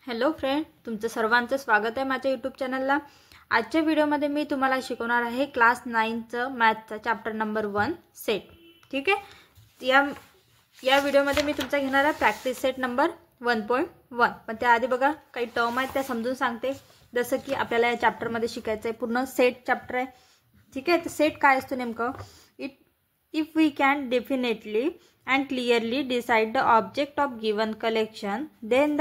Hello friend, तुमचं सर्वांचं स्वागत आहे माझ्या यूट्यूब चॅनलला। आजच्या व्हिडिओमध्ये मी तुम्हाला शिकवणार आहे क्लास 9चं मॅथचा चॅप्टर नंबर 1 सेट। ठीक आहे, या व्हिडिओमध्ये मी तुमचा घेणार आहे प्रॅक्टिस सेट नंबर 1.1। पण त्याआधी बघा काही टर्म आहेत त्या समजून सांगते। जसं की आपल्याला या चॅप्टरमध्ये शिकायचं आहे पूर्ण सेट चॅप्टर आहे। ठीक आहे, तर सेट काय असतो नेमकं? If we can definitely and clearly decide the object of given collection then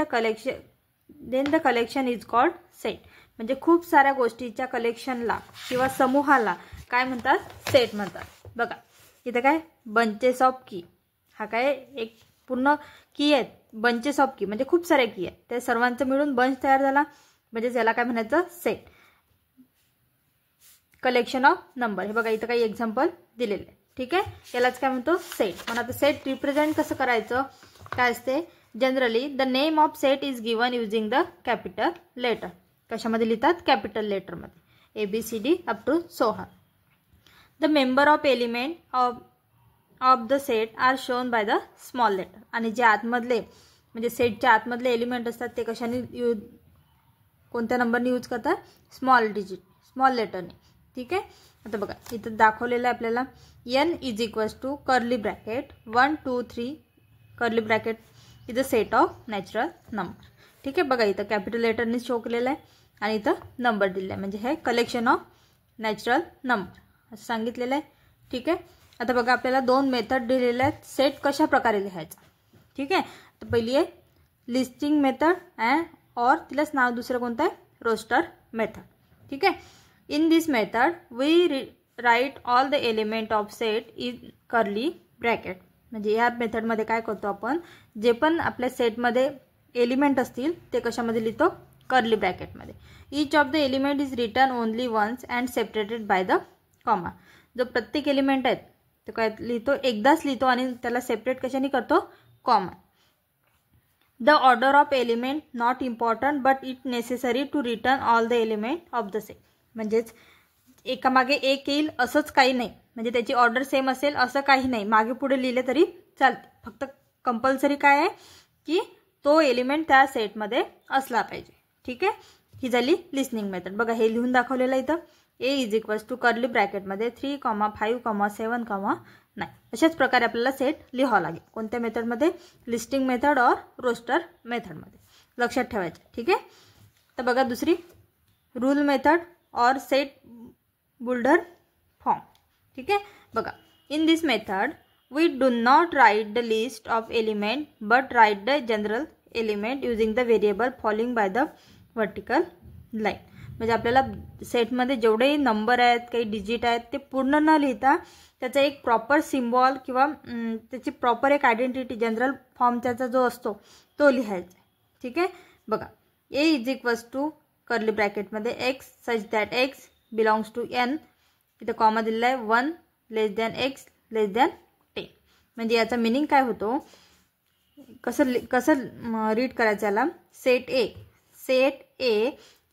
the collection is called set। म्हणजे खूप साऱ्या गोष्टीच्या कलेक्शनला किंवा समूहाला काय म्हणतात? सेट म्हणतात। बघा इथे काय बंचेस ऑफ की, हा काय एक पूर्ण की आहे। बंचेस ऑफ की म्हणजे खूप सारे की आहेत, ते सर्वांचं मिळून बंच तयार झाला म्हणजे याला काय म्हणायचं? सेट। कलेक्शन ऑफ नंबर, हे बघा इथे काही एक्झाम्पल दिलेले आहे। ठीक आहे, यालाच काय म्हणतो? सेट। पण आता सेट रिप्रेझेंट कसं करायचं? काय असते? Generally the name of set is given using the capital letter. कशामध्ये लिहितात? कॅपिटल लेटरमध्ये, ABCD अप टू सोहा। The member of element of the set are shown by the small letter. आणि जे आतमधले म्हणजे सेटच्या आतमधले एलिमेंट असतात ते कशाने कोणत्या नंबरने यूज करतात? स्मॉल डिजिट, स्मॉल लेटरने। ठीक आहे, आता बघा इथं दाखवलेलं आहे आपल्याला n is equals to curly bracket 1 2 3 curly bracket is a set of natural number. ठीक आहे, बघा इथं कॅपिटल लेटरने शो केलेलं आहे आणि इथं नंबर दिलेला आहे, म्हणजे हे कलेक्शन ऑफ नॅचरल नंबर असं सांगितलेलं आहे। ठीक आहे, आता बघा आपल्याला दोन मेथड दिलेले आहेत सेट कशा प्रकारे लिहायचा। ठीक आहे, तर पहिली आहे लिस्टिंग मेथड और तिलाच नाव दुसरं कोणतं आहे? Roster method. ठीक आहे, in this method we write all the element of set in curly bracket। म्हणजे या मेथड मध्ये काय करतो आपण? जे पण आपल्या सेट मध्ये एलिमेंट असतील ते कशामध्ये लिहितो? कर्ली ब्रॅकेट मध्ये। each of the element is written only once and separated by the comma। जो प्रत्येक एलिमेंट आहे तो काय लिहितो? एकदाच लिहितो आणि त्याला सेपरेट कशाने करतो? Comma. the order of element not important but it necessary to return all the element of the set। म्हणजेच एकामागे एक येईल असंच काही नाही, म्हणजे त्याची ऑर्डर सेम असेल असं काही नाही, मागे पुढे लिहिले तरी चालते। फक्त कंपल्सरी काय आहे की तो एलिमेंट त्या सेटमध्ये असला पाहिजे। ठीक आहे, ही झाली लिस्निंग मेथड। बघा हे लिहून दाखवलेलं आहे इथं A is equals to curly ब्रॅकेटमध्ये 3, 5, 7, 9। अशाच प्रकारे आपल्याला सेट लिहावा लागेल। कोणत्या मेथडमध्ये? लिस्टिंग मेथड और रोस्टर मेथडमध्ये, लक्षात ठेवायचं। ठीक आहे, तर बघा दुसरी रूल मेथड और सेट बुल्डर फॉर्म। ठीक है, बघा in this method we do not write the list of element but write the general element using the variable following by the vertical line. म्हणजे आपल्याला सेटमध्ये जेवढे नंबर आहेत, काही डिजिट आहेत, ते पूर्ण न लिहिता त्याचा एक प्रॉपर सिम्बॉल किंवा त्याची प्रॉपर एक आयडेंटिटी जनरल फॉर्म त्याचा जो असतो तो लिहायचा। ठीक आहे, बघा A is equals to curly ब्रॅकेटमध्ये x such that x belongs to n, इथं कॉमा दिलेला आहे 1 less than x less than 10। म्हणजे याचा मिनिंग काय होतो? कसं रीड करायचं याला? Set A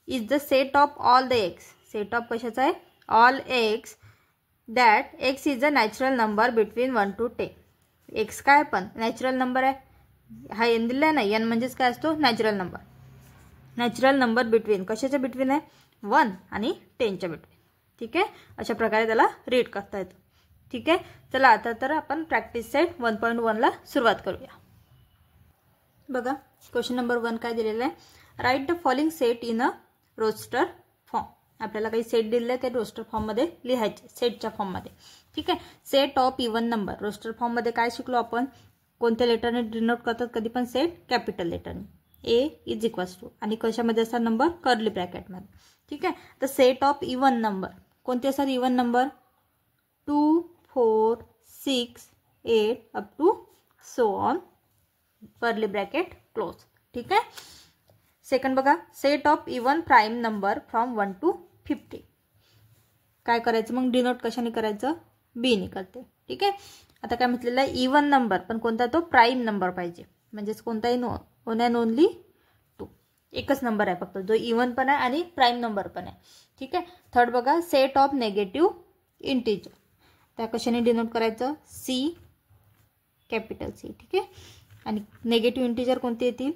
is the set of all the x। Set of कशाचा आहे? All x that x is a natural number between 1 to 10। x काय पण नॅचरल नंबर आहे, हा n दिला आहे ना, n म्हणजेच काय असतो? Natural number. Natural number between कशाच्या बिटवीन आहे? 1 आणि 10च्या बिटवीन। ठीक आहे, अशा प्रकारे त्याला रीड करता येतं। ठीक आहे, चला आता तर आपण प्रॅक्टिस सेट 1.1 ला सुरुवात करूया। बघा क्वेश्चन नंबर 1 काय दिलेलं आहे? Write the following set in a roster form. आपल्याला काही सेट दिलेले ते रोस्टर फॉर्म मध्ये लिहायचे, सेटच्या फॉर्म मध्ये। ठीक आहे, set of even number. Roster form मध्ये काय शिकलो आपण? कोणत्या लेटरने डिनोट करतात कधी पण सेट? कॅपिटल लेटरने। A इज इक्वल्स टू आणि कशामध्ये असतात नंबर? कर्ली ब्रॅकेटमध्ये। ठीक आहे, तर सेट ऑफ इवन नंबर कोणते असतात? Even number 2 4 6 8 up to so on, curly bracket close. ठीक आहे, सेकंड बघा set of even prime number from 1 to 50। काय करायचं मग? डिनोट कशाने करायचं? B ने करते। ठीक आहे, आता काय म्हटलेलं आहे? इवन नंबर पण कोणता? तो प्राईम नंबर पाहिजे, म्हणजेच कोणताही वन अँड ओनली 2, एकच नंबर आहे फक्त जो इवन पण आहे आणि प्राईम नंबर पण आहे। ठीक आहे, थर्ड बघा सेट ऑफ नेगेटिव्ह इंटिजर। त्या कशाने डिनोट करायचं? C, capital C। ठीक आहे, आणि नेगेटिव्ह इंटिजर कोणते येतील?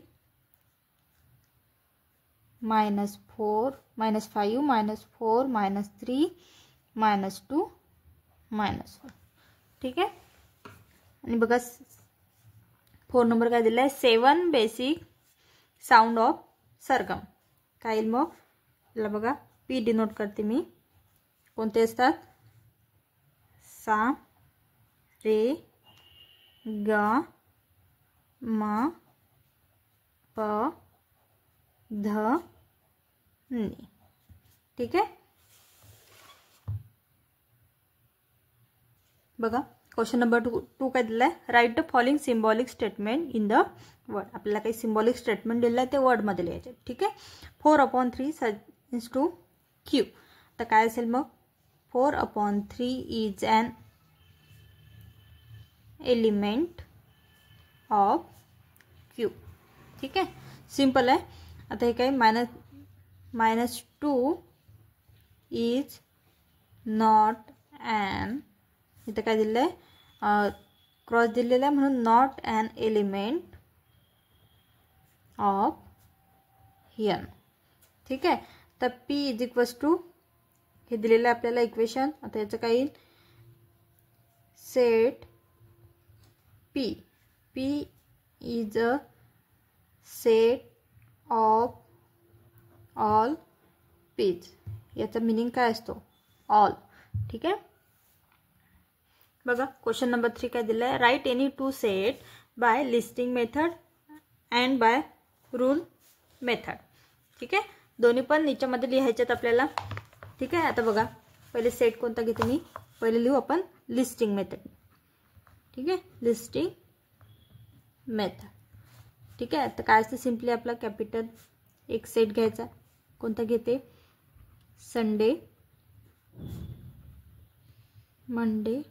-4 -5 -4 -3 -2 -4. ठीक आहे. आणि बघा 4 नंबर काय दिला आहे, 7 बेसिक साऊंड ऑफ सरगम. काय येईल मग, याला बघा पी डिनोट करते मी. कोणते असतात, सा, रे, ग, म, प, ध, नी. ठीक आहे. बघा क्वेश्चन नंबर 2 काय दिलं आहे, write the following symbolic statement in the word. आपल्याला काही सिम्बॉलिक स्टेटमेंट दिलं आहे ते वर्डमध्ये लिहायचे. ठीक आहे. 4/3 सजेस्ट टू क्यू. तर काय असेल मग, 4/3 is an element of Q. ठीक आहे, सिम्पल आहे. आता हे काय, -2 इज नॉट ॲन, इथं काय दिलं आहे, क्रॉस दिलेला आहे म्हणून not an element of N. ठीक आहे. तर पी इज इक्वल्स टू, हे दिलेलं आहे आपल्याला इक्वेशन. आता याचं काय येईल, set P, P is a set of all Ps. याचा मिनिंग काय असतो, ऑल. ठीक आहे. बघा क्वेश्चन नंबर 3 काय दिलं आहे, write any 2 set by listing method and by rule method. ठीक आहे, दोन्ही पण नीच्यामध्ये लिहायच्यात आपल्याला. ठीक आहे. आता बघा पहिले सेट कोणता घेते मी, पहिले लिहू आपण लिस्टिंग मेथड. ठीक आहे, लिस्टिंग मेथड. ठीक आहे. तर काय असते, सिम्पली आपला कॅपिटल एक सेट घ्यायचा. कोणता घेते, Sunday, Monday,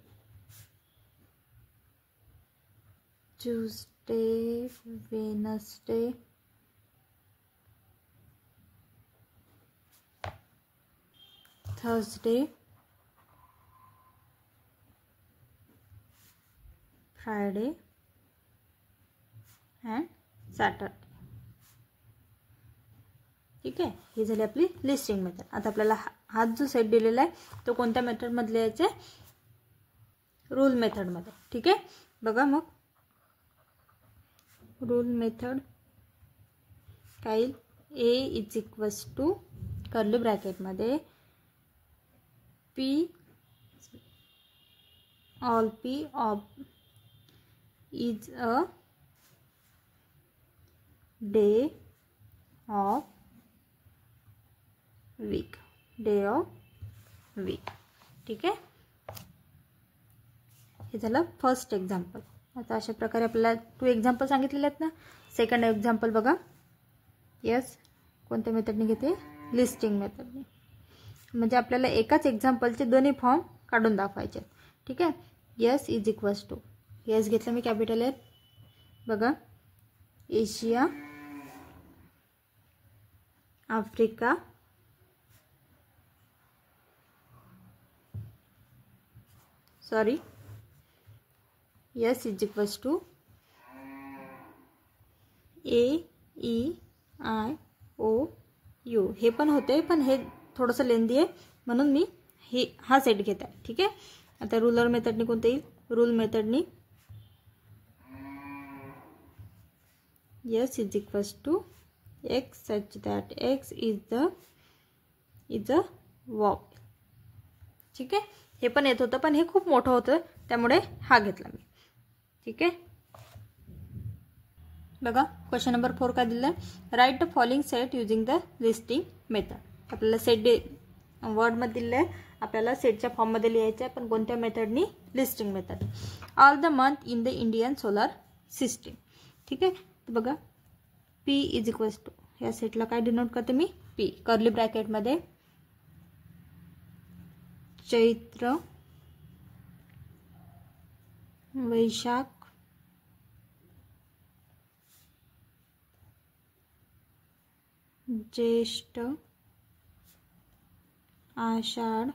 Tuesday, Wednesday, Thursday, Friday and Saturday. ठीक आहे, ही झाली आपली लिस्टिंग मेथड. आता आपल्याला हा जो सेट दिलेला आहे तो कोणत्या मेथडमध्ये यायचा, रूल मेथडमध्ये. ठीक आहे. बघा मग रूल मेथड काय येईल, A is equals to curly ब्रॅकेटमध्ये P all P of is a day of week, day of week. ठीक आहे. हे झालं फर्स्ट एक्झाम्पल. आता अशा प्रकारे आपल्याला 2 एक्झाम्पल सांगितलेले आहेत ना. सेकंड एक्झाम्पल बघा, यस कोणत्या मेथडने घेते, लिस्टिंग मेथडने. म्हणजे आपल्याला एकाच एक्झाम्पलचे दोन्ही फॉर्म काढून दाखवायचे. ठीक आहे. S is equals to, S घेतलं मी कॅपिटल आहे. बघा Asia, Africa, sorry, S is equals to AEIOU. हे पण होते, पण हे थोडंसं लेंदी आहे म्हणून मी हा सेट घेत आहे. ठीक आहे. आता रूलर मेथडनी कोणते येईल, रूल मेथडनी yes is equals to X such that X is a walk. ठीक आहे. हे पण येत होतं पण हे खूप मोठं होतं त्यामुळे हा घेतला मी. ठीक आहे. बघा क्वेश्चन नंबर 4 काय दिलं आहे, write the following set using the listing method. आपल्याला सेट वर्डमध्ये दिलं आहे, आपल्याला सेटच्या फॉर्ममध्ये लिहायचं आहे, पण कोणत्या मेथडनी, listing method. All the month in the Indian solar system. ठीक आहे. तर बघा पी इज इक्वल्स टू, या सेटला काय डिनोट करते मी, पी कर्ली ब्रॅकेटमध्ये चैत्र, वैशाख, ज्येष्ठ, आषाढ,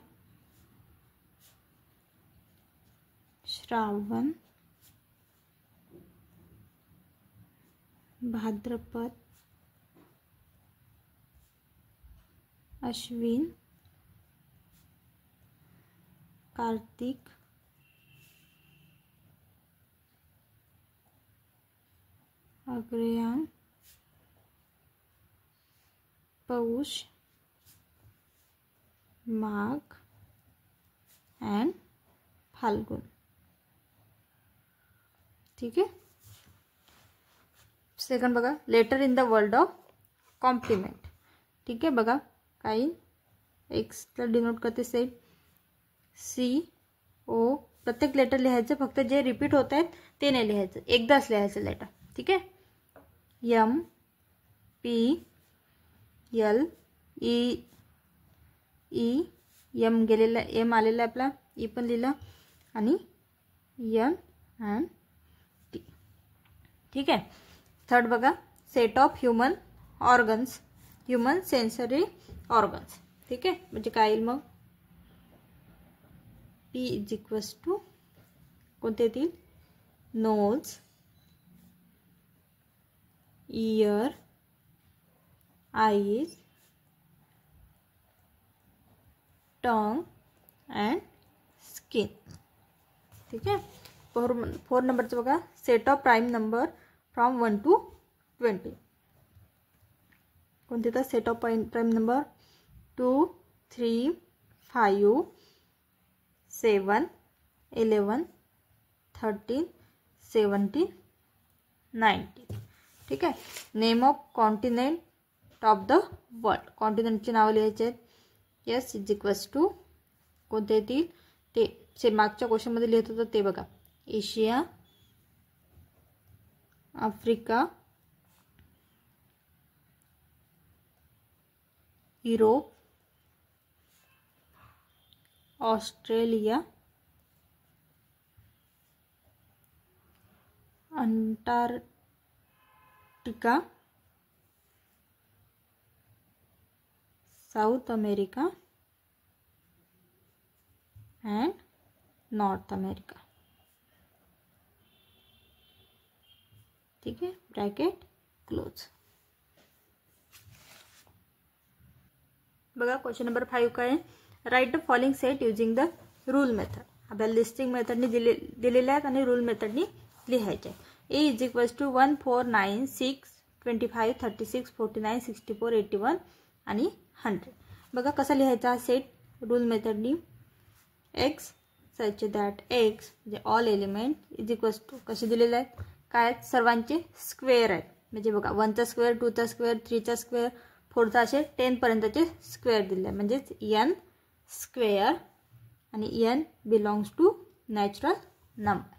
श्रावण, भाद्रपद, अश्विन, कार्तिक, अग्रयान, पौष, माघ एंड फाल्गुन। ठीक आहे। सेकंड बघा, letter in the world of complement. ठीक आहे, बघा काही एक्सला डिनोट करते सेट सी ओ, प्रत्येक लेटर लिहायचं, फक्त जे रिपीट होत आहेत ते नाही लिहायचं, एकदाच लिहायचं लेटर। ठीक आहे। M P L E E, M गेलेला, एम आलेला आपला, ई पण लिहिलं, आणि एन अँड टी। ठीक आहे। थर्ड बघा, set of human organs, human sensory organs. ठीक आहे, म्हणजे काय येईल मग, पी इज इक्वल्स टू कोणते येतील, nose, ear, eyes, tongue and skin. ठीक आहे। फोर नंबरचं बघा, set of prime number from 1 to 20। कोणते तर सेट ऑफ प्राइम नंबर 2, 3, 5, 7, 11, 13, 17, 19। ठीक आहे। Name of continent of the world, कॉन्टिनेंटची नावं लिहायचे आहेत। यस इज इक्वल्स टू कोणते येतील, ते मागच्या क्वेश्चनमध्ये लिहित होतं ते बघा, Asia, Africa, Europe, Australia, Antarctica, south America end north America. ठीक है, ब्रॅकेट क्लोज। बघा क्वेश्चन नंबर 5 काय आहे, write the following set using the rule method. आपल्याला लिस्टिंग मेथडनी दिलेल्या आहेत आणि रूल मेथडनी लिहायचे आहे। ए इज इक्वल्स टू 1, 4, 9, 6, 25, 36, 49, 64, 81 आणि 100। बघा कसा लिहायचा सेट रूल मेथडनी, एक्स सच दॅट एक्स म्हणजे all element is equals to कसे दिलेले आहेत, काय सर्वांचे स्क्वेअर आहेत, म्हणजे बघा 1चा स्क्वेअर, 2चा स्क्वेअर, 3चा स्क्वेअर, 4चा असे 10 पर्यंतचे स्क्वेअर दिले आहे, म्हणजेच n स्क्वेअर आणि n belongs to natural number.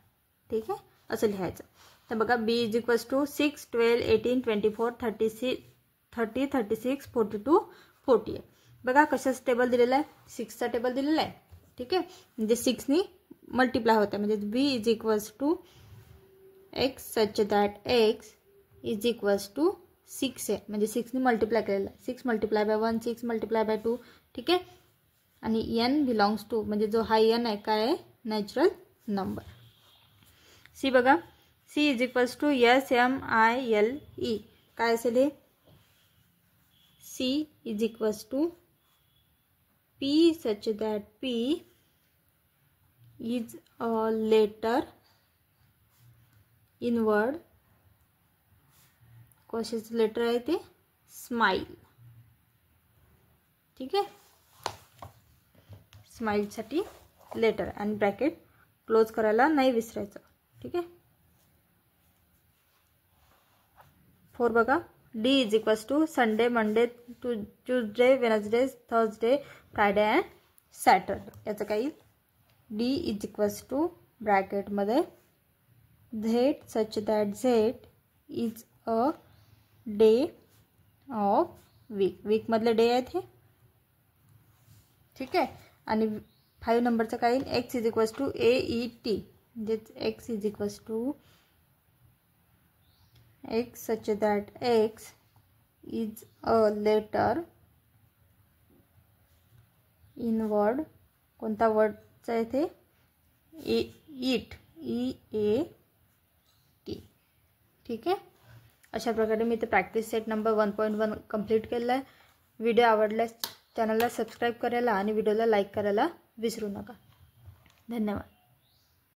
ठीक आहे, असं लिहायचं। तर बघा बी इज इक्वल्स टू 6, 12, 18, 24, 36, 30, 36, 42, 48। बघा कशाचं टेबल दिलेलं आहे, 6चा टेबल दिलेला आहे। ठीक आहे, म्हणजे 6नी मल्टिप्लाय होते, म्हणजे B is equals to X such that X is equals to 6 आहे, म्हणजे 6नी मल्टिप्लाय केलेलं आहे, 6 मल्टिप्लाय बाय 1, 6 मल्टिप्लाय बाय 2। ठीक आहे, आणि n बिलॉंग्स टू म्हणजे जो हा n आहे काय आहे, नॅचरल नंबर। सी बघा, C is equals to SMILE, काय असेल हे, C is equals to P such that P is a letter in word, कशाचं लेटर आहे ते, स्माइल। ठीक आहे, स्माइलसाठी लेटर आणि ब्रॅकेट क्लोज करायला नाही विसरायचं। ठीक आहे। 4 बघा, D is equals to Sunday, Monday, Tuesday, Wednesday, Thursday, Friday and Saturday. याचं काही डी इज इक्वल्स टू ब्रॅकेटमध्ये Z such that Z is a day of week, वीकमधले डे आहेत हे। ठीक आहे, आणि 5 नंबरचं काही X is equals to AET, म्हणजेच X is equals to x such that x is a letter in word, कोणता वर्डचा इथे, eat, EAT। ठीक आहे, अशा प्रकारे मी इथे प्रॅक्टिस सेट नंबर 1.1 कंप्लीट केलेला आहे। व्हिडिओ आवडल्यास चॅनलला सबस्क्राईब करायला आणि व्हिडिओला लाईक करायला विसरू नका. धन्यवाद.